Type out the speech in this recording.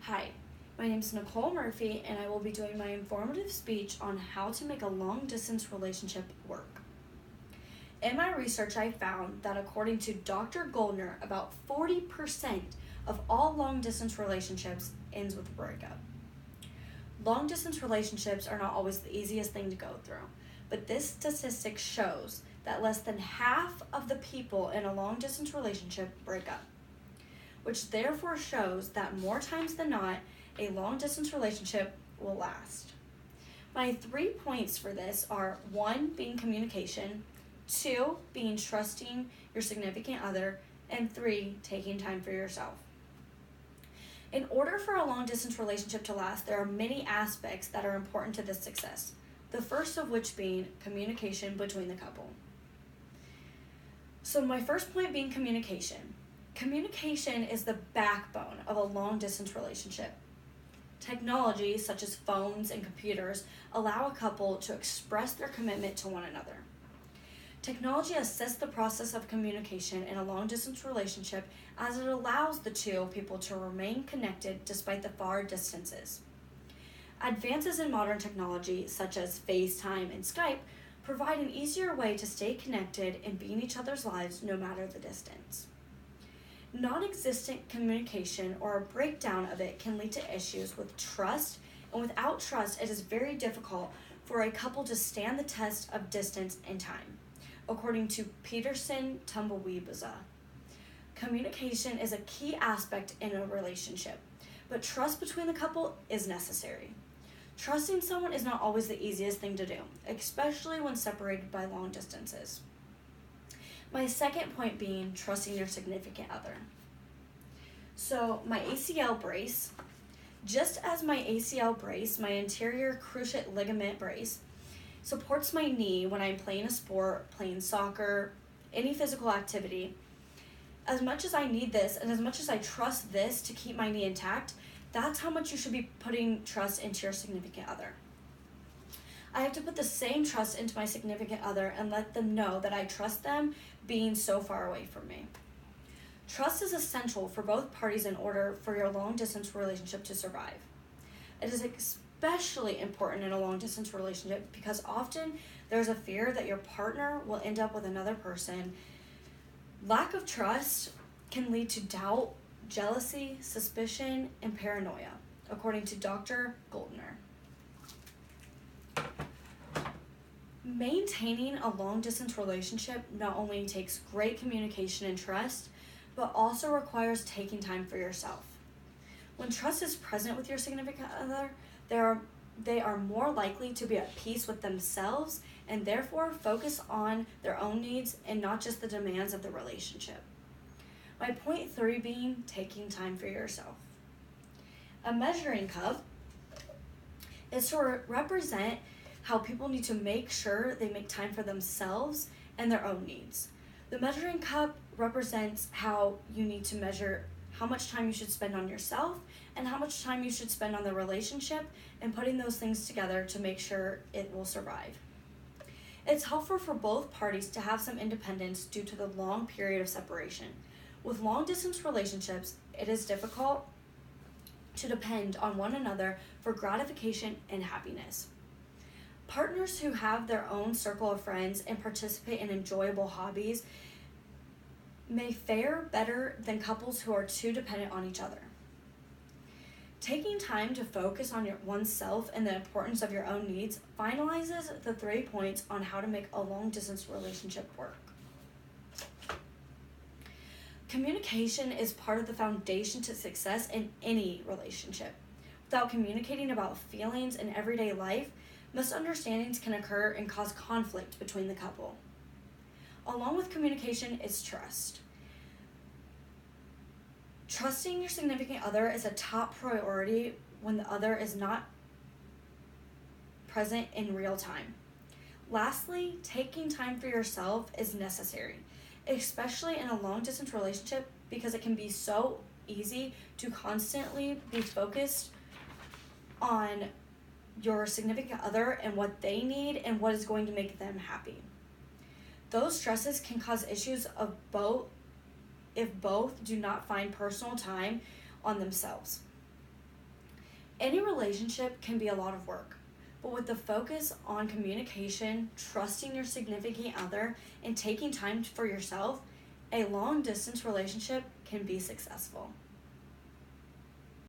Hi, my name is Nicole Murphy, and I will be doing my informative speech on how to make a long-distance relationship work. In my research, I found that according to Dr. Goldner, about 40% of all long-distance relationships ends with a breakup. Long-distance relationships are not always the easiest thing to go through, but this statistic shows that less than half of the people in a long-distance relationship break up, which therefore shows that more times than not, a long-distance relationship will last. My 3 points for this are 1, being communication, 2, being trusting your significant other, and 3, taking time for yourself. In order for a long-distance relationship to last, there are many aspects that are important to this success, the first of which being communication between the couple. So my first point being communication. Communication is the backbone of a long-distance relationship. Technology, such as phones and computers, allow a couple to express their commitment to one another. Technology assists the process of communication in a long-distance relationship as it allows the two people to remain connected despite the far distances. Advances in modern technology, such as FaceTime and Skype, provide an easier way to stay connected and be in each other's lives no matter the distance. Non-existent communication or a breakdown of it can lead to issues with trust, and without trust, it is very difficult for a couple to stand the test of distance and time, according to Peterson Tumbleweebaza. Communication is a key aspect in a relationship, but trust between the couple is necessary. Trusting someone is not always the easiest thing to do, especially when separated by long distances. My second point being trusting your significant other. So my ACL brace, just as my ACL brace, my anterior cruciate ligament brace, supports my knee when I'm playing a sport, playing soccer, any physical activity. As much as I need this and as much as I trust this to keep my knee intact, that's how much you should be putting trust into your significant other. I have to put the same trust into my significant other and let them know that I trust them being so far away from me. Trust is essential for both parties in order for your long-distance relationship to survive. It is especially important in a long-distance relationship because often there's a fear that your partner will end up with another person. Lack of trust can lead to doubt, jealousy, suspicion, and paranoia, according to Dr. Goldner. Maintaining a long-distance relationship not only takes great communication and trust, but also requires taking time for yourself. When trust is present with your significant other, they are more likely to be at peace with themselves and therefore focus on their own needs and not just the demands of the relationship. My point 3 being taking time for yourself. A measuring cup is to represent how people need to make sure they make time for themselves and their own needs. The measuring cup represents how you need to measure how much time you should spend on yourself and how much time you should spend on the relationship and putting those things together to make sure it will survive. It's helpful for both parties to have some independence due to the long period of separation. With long-distance relationships, it is difficult to depend on one another for gratification and happiness. Partners who have their own circle of friends and participate in enjoyable hobbies may fare better than couples who are too dependent on each other. Taking time to focus on oneself and the importance of your own needs finalizes the 3 points on how to make a long-distance relationship work. Communication is part of the foundation to success in any relationship. Without communicating about feelings in everyday life, misunderstandings can occur and cause conflict between the couple. Along with communication is trust. Trusting your significant other is a top priority when the other is not present in real time. Lastly, taking time for yourself is necessary, especially in a long-distance relationship because it can be so easy to constantly be focused on your significant other and what they need and what is going to make them happy. Those stresses can cause issues of if both do not find personal time on themselves. Any relationship can be a lot of work, but with the focus on communication, trusting your significant other, and taking time for yourself, a long distance relationship can be successful.